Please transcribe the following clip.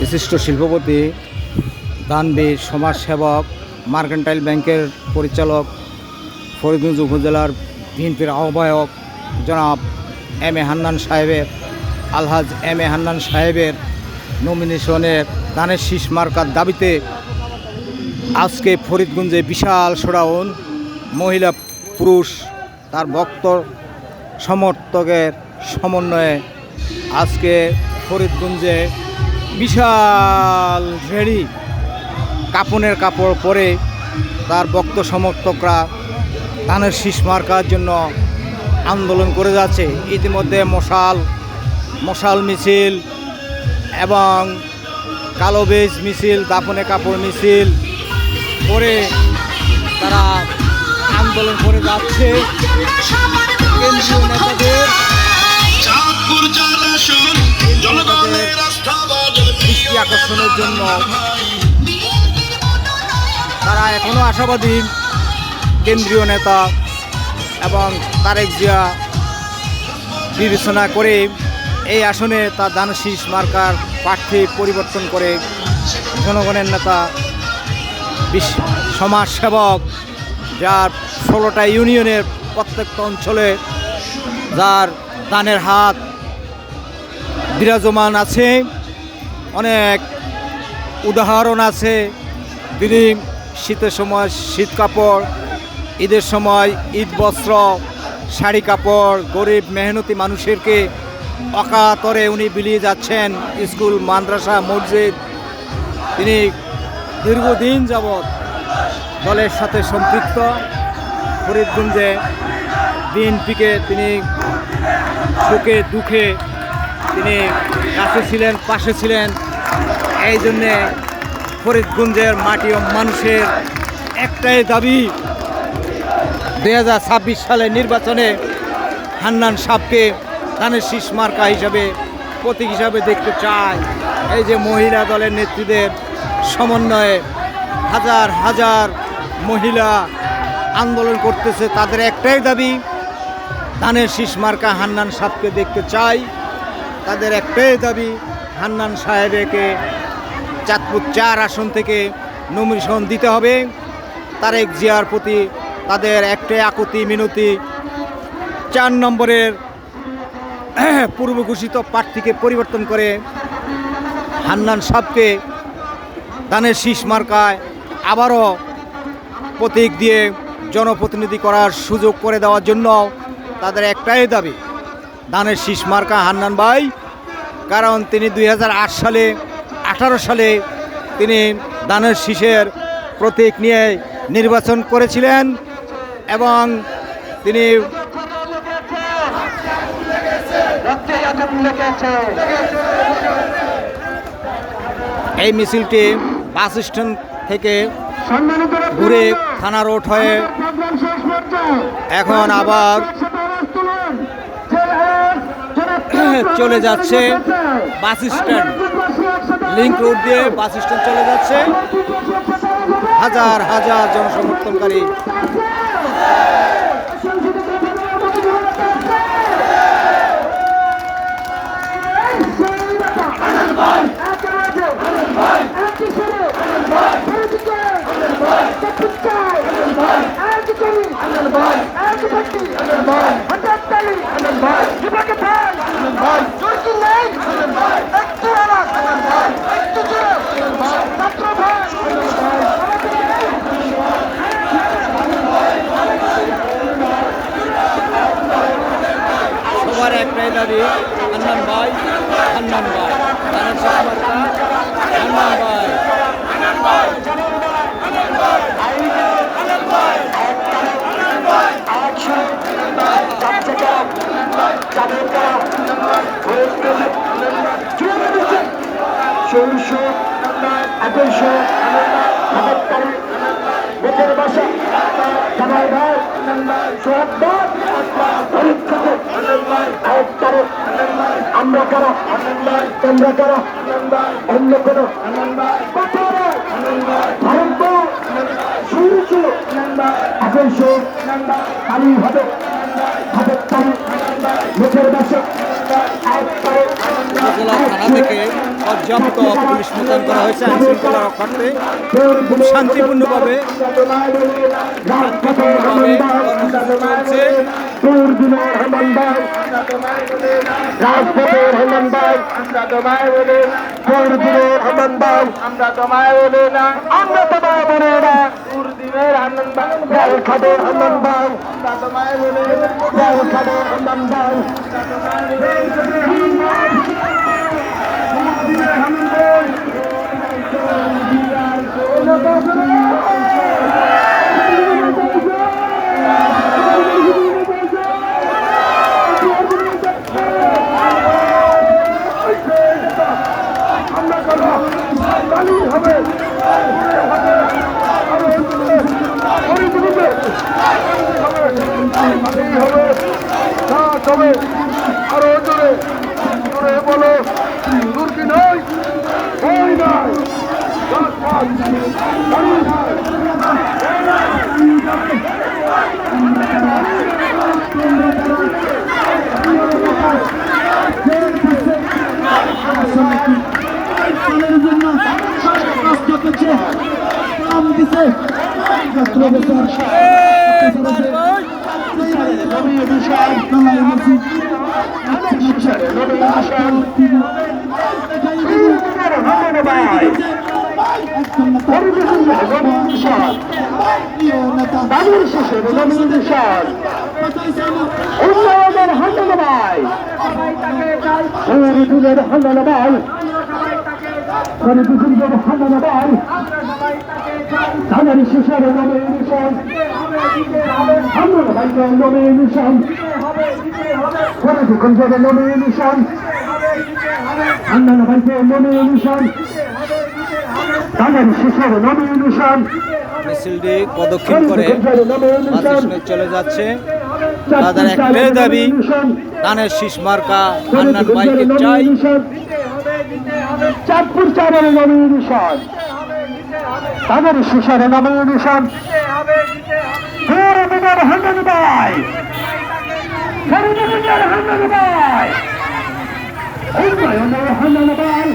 বিশিষ্ট শিল্পপতি, দানবীর, সমাজসেবক, মার্কেন্টাইল ব্যাংকের পরিচালক, ফরিদগঞ্জ উপজেলার বিএনপির আহ্বায়ক জনাব এম এ হান্নান সাহেবের, আলহাজ এম এ হান্নান সাহেবের নমিনেশনের ধানের শীষ মার্কার দাবিতে আজকে ফরিদগঞ্জে বিশাল শোডাউন। মহিলা পুরুষ তার ভক্ত সমর্থকের সমন্বয়ে আজকে ফরিদগঞ্জে বিশাল রেলি, কাপনের কাপড় পরে তার ভক্ত সমর্থকরা ধানের শীষ মার্কার জন্য আন্দোলন করে যাচ্ছে। ইতিমধ্যে মশাল মিছিল এবং কালো বেজ মিছিল, দাপনে কাপড় মিছিল করে তারা আন্দোলন করে যাচ্ছে। কেন্দ্রীয় নেতাদের দৃষ্টি আকর্ষণের জন্য তারা এখনও আশাবাদী কেন্দ্রীয় নেতা এবং তারেক জিয়া বিবেচনা করে এই আসনে তার ধানের শীষ মার্কার প্রার্থী পরিবর্তন করে জনগণের নেতা, সমাজসেবক, যার 16টা ইউনিয়নের প্রত্যেকটা অঞ্চলে যার দানের হাত বিরাজমান আছে, অনেক উদাহরণ আছে। তিনি শীতের সময় শীত কাপড়, ঈদের সময় ঈদ বস্ত্র, শাড়ি কাপড়, গরিব মেহনতি মানুষেরকে অকাতরে উনি বিলিয়ে যাচ্ছেন। স্কুল, মাদ্রাসা, মসজিদ, তিনি দীর্ঘদিন যাবৎ দলের সাথে সম্পৃক্ত। ফরিদগঞ্জে বিএনপিকে তিনি সুখে দুঃখে তিনি কাছে ছিলেন, পাশে ছিলেন। এই জন্যে ফরিদগঞ্জের মাটি ও মানুষের একটাই দাবি, 2026 সালের নির্বাচনে হান্নান সাহেবকে ধানের শীষ মার্কা হিসাবে, প্রতীক হিসাবে দেখতে চায়। এই যে মহিলা দলের নেত্রীদের সমন্বয়ে হাজার হাজার মহিলা আন্দোলন করতেছে, তাদের একটাই দাবি ধানের শীষ মার্কা হান্নান সাহেবকে দেখতে চাই। তাদের একটাই দাবি হান্নান সাহেবকে চাঁদপুর 4 আসন থেকে নমিনেশন দিতে হবে। তারেক জিয়ার প্রতি তাদের একটাই আকুতি মিনতি, 4 নম্বরের পূর্ব ঘোষিত প্রার্থীকে পরিবর্তন করে হান্নান সাহেবকে ধানের শীষ মার্কায় আবারও প্রতীক দিয়ে জনপ্রতিনিধি করার সুযোগ করে দেওয়ার জন্য তাদের একটাই দাবি ধানের শীষ মার্কা হান্নান ভাই। কারণ তিনি 2008 সালে 18 সালে তিনি ধানের শীষের প্রতীক নিয়ে নির্বাচন করেছিলেন এবং তিনি এই মিছিলটি বাস স্ট্যান্ড থেকে ঘুরে থানা রোড হয়ে এখন আবার চলে যাচ্ছে বাস স্ট্যান্ড, লিংক রোড দিয়ে বাস স্ট্যান্ড চলে যাচ্ছে। হাজার হাজার জনসমর্থনকারী সবার একটাই দাবি হান্নান ভাই, হান্নান ভাই, ধানের শীষ মার্কা হান্নান ভাই। আমরা কারা, তোমরা কারা, অন্য কোনো খালি হবে হাতের তালি মুখের বাসা থানা থেকে পর্যাপ্ত পুলিশ মোতায়েন করা হয়েছে আইন শৃঙ্খলা রক্ষার্থে। খুব শান্তিপূর্ণভাবে চলছে। রাজপথের হেমন্দাই আমরা তোমায় বলি দুর্দিনের হেমন্দাই আমরা তোমায় বলি না আমরা তোমায় বলি না দুর্দিনের হেমন্দাই জল খাদের হেমন্দাই আমরা তোমায় বলি জল খাদের হেমন্দাই আরো জোরে জোরে বলো দুর্গি নয় ভয় নয় উন্নয়নের হান্ডানাবাই হরিদুলের হান্ডানাবাই হরিদুলের হান্ডানাবাই ধানের শিশুর নামে মিশন হান্ডানাবাইকে নামে মিশন হরিদুলের নামে মিশন হান্ডানাবাইকে নামে মিশন ধানের শিশুর নামে মিশন মিছিলটি প্রদক্ষিণ করে বাতিল চলে যাচ্ছে। তাদের একটাই দাবি, ধানের শীষ মার্কা হান্নান ভাইকে চাই। চাঁদপুর চারের নমিনেশন তাদের শিশুর নমিনেশন হান্নান ভাই উন্নয়নের হান্নান ভাই